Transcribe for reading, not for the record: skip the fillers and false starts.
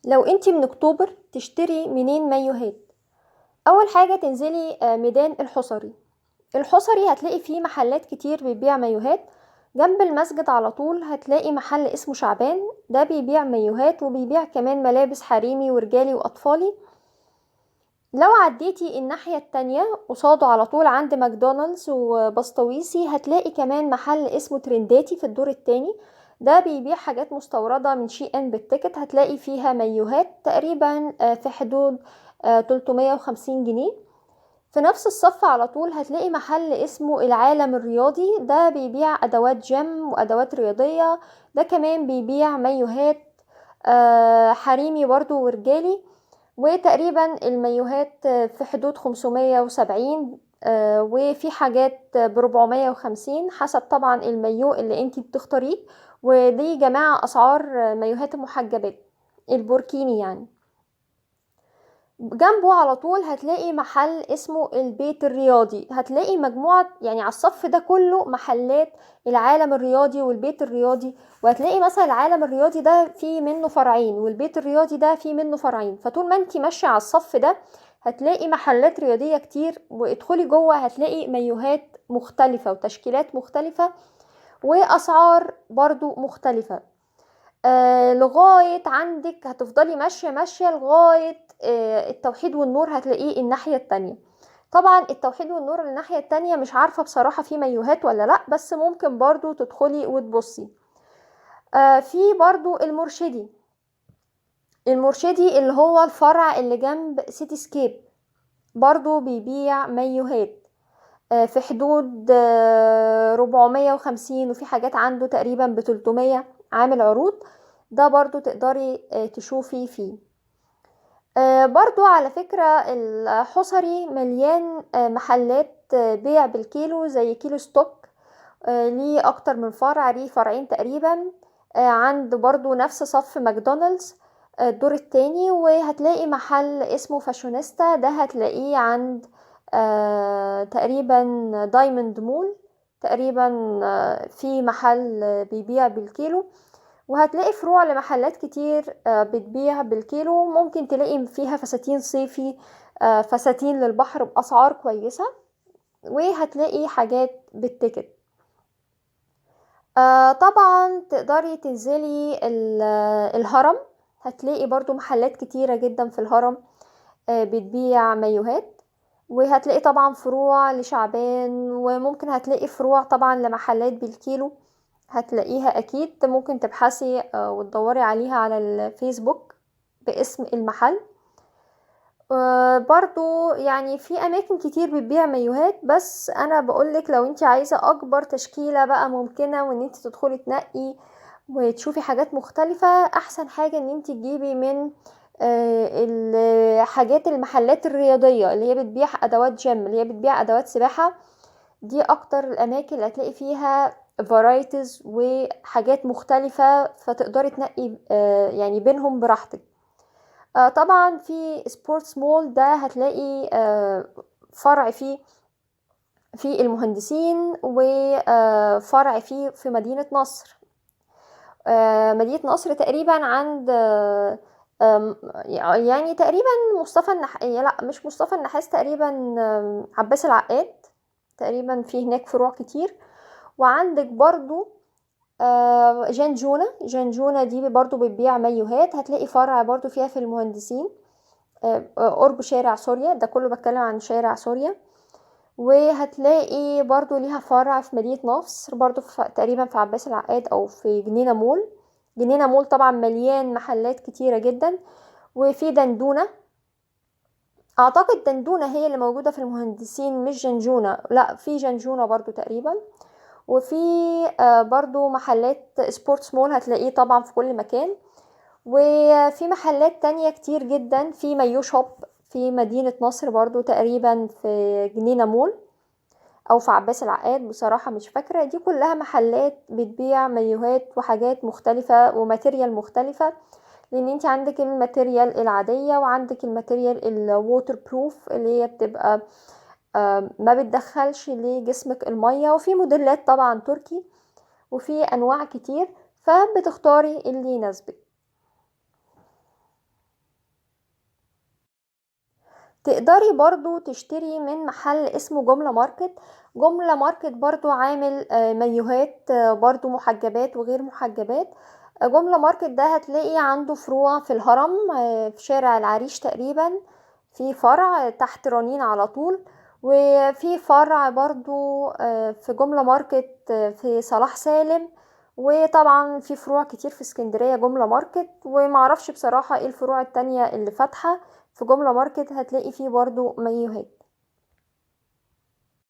لو انتي من اكتوبر تشتري منين مايوهات؟ اول حاجة تنزلي ميدان الحصري. الحصري هتلاقي فيه محلات كتير بيبيع مايوهات. جنب المسجد على طول هتلاقي محل اسمه شعبان، ده بيبيع مايوهات وبيبيع كمان ملابس حريمي ورجالي واطفالي. لو عديتي الناحية التانية قصاده على طول عند ماكدونالدز وبسطويسي هتلاقي كمان محل اسمه ترنداتي في الدور التاني، ده بيبيع حاجات مستوردة من شي ان بالتيكت. هتلاقي فيها مايوهات تقريبا في حدود 350 جنيه. في نفس الصف على طول هتلاقي محل اسمه العالم الرياضي، ده بيبيع ادوات جيم وادوات رياضية. ده كمان بيبيع مايوهات حريمي برضو ورجالي. وتقريبا المايوهات في حدود 570، وفي حاجات ب450 حسب طبعا المايو اللي انتي بتختاريه. ودي جماعة اسعار مايوهات المحجبات البوركيني يعني. جنبه على طول هتلاقي محل اسمه البيت الرياضي، هتلاقي مجموعة يعني على الصف ده كله محلات العالم الرياضي والبيت الرياضي. وهتلاقي مثلا العالم الرياضي ده فيه منه فرعين والبيت الرياضي ده فيه منه فرعين، فطول ما انتي ماشية على الصف ده هتلاقي محلات رياضية كتير، وادخلي جوه هتلاقي مايوهات مختلفة وتشكيلات مختلفة واسعار برضو مختلفة. لغاية عندك هتفضلي ماشية ماشية لغاية التوحيد والنور هتلاقيه الناحية التانية. طبعا التوحيد والنور الناحية التانية مش عارفة بصراحة في مايوهات ولا لا، بس ممكن برضو تدخلي وتبصي. في برضو المرشدي اللي هو الفرع اللي جنب سيتي سكيب، برضو بيبيع مايوهات في حدود 450، وفي حاجات عنده تقريبا ب300 عامل عروض. ده برضو تقدري تشوفي فيه. برضو على فكرة الحصري مليان محلات بيع بالكيلو زي كيلو ستوك. ليه اكتر من فرع، ليه فرعين تقريبا. عند برضو نفس صف ماكدونالدز الدور التاني. وهتلاقي محل اسمه فاشونيستا، ده هتلاقيه عند تقريبا دايموند مول تقريبا. في محل بيبيع بالكيلو. وهتلاقي فروع لمحلات كتير بتبيع بالكيلو، ممكن تلاقي فيها فساتين صيفي، فساتين للبحر بأسعار كويسة. وهتلاقي حاجات بالتيكت. طبعا تقدري تنزلي الهرم، هتلاقي برضو محلات كتيرة جدا في الهرم بتبيع مايوهات. وهتلاقي طبعا فروع لشعبان، وممكن هتلاقي فروع طبعا لمحلات بالكيلو، هتلاقيها اكيد. ممكن تبحثي وتدوري عليها على الفيسبوك باسم المحل. برضو يعني في اماكن كتير بتبيع مايوهات، بس انا بقولك لو انت عايزة اكبر تشكيلة بقى ممكنة وان انت تدخلي تنقي وتشوفي حاجات مختلفة، احسن حاجة ان انت تجيبي من الحاجات المحلات الرياضية اللي هي بتبيع ادوات جيم، اللي هي بتبيع ادوات سباحة. دي اكتر الاماكن اللي هتلاقي فيها فرايتيز وحاجات مختلفة، فتقدري تنقي يعني بينهم براحتك. طبعا في سبورتس مول، ده هتلاقي فرع فيه في المهندسين، وفرع فيه في مدينة نصر. مدينة نصر تقريبا عند يعني تقريبا مصطفى لا مش مصطفى النحاس، تقريبا عباس العقاد. تقريبا في هناك فروع كتير. وعندك برضو جنجونة دي برضو بتبيع مايوهات، هتلاقي فرع برضو فيها في المهندسين قرب شارع سوريا، ده كله بتكلم عن شارع سوريا. وهتلاقي برضو ليها فرع في مدينة نصر برضو تقريبا في عباس العقاد او في جنينة مول. جنينة مول طبعا مليان محلات كتيرة جدا. وفي دندونة، اعتقد دندونة هي اللي موجودة في المهندسين مش جنجونة، لا في جنجونة برضو تقريبا. وفي برضو محلات سبورتس مول هتلاقيه طبعا في كل مكان. وفي محلات تانية كتير جدا، في مايو شوب في مدينة نصر برضو تقريبا في جنينة مول او في عباس العقاد، بصراحة مش فاكرة. دي كلها محلات بتبيع مايوهات وحاجات مختلفة وماتيريال مختلفة، لان انت عندك الماتيريال العادية وعندك الماتيريال الووتر بروف اللي هي بتبقى ما بتدخلش لجسمك المية. وفي موديلات طبعا تركي، وفي انواع كتير، فبتختاري اللي يناسبك. تقدري برضو تشتري من محل اسمه جملة ماركت. جملة ماركت برضو عامل مايوهات برضو محجبات وغير محجبات. جملة ماركت ده هتلاقي عنده فروع في الهرم، في شارع العريش تقريبا، في فرع تحت رنين على طول، وفي فرع برضو في جملة ماركت في صلاح سالم، وطبعا في فروع كتير في اسكندرية جملة ماركت، ومعرفش بصراحة ايه الفروع التانية اللي فاتحة في جملة ماركت هتلاقي فيه برضو مايوهات.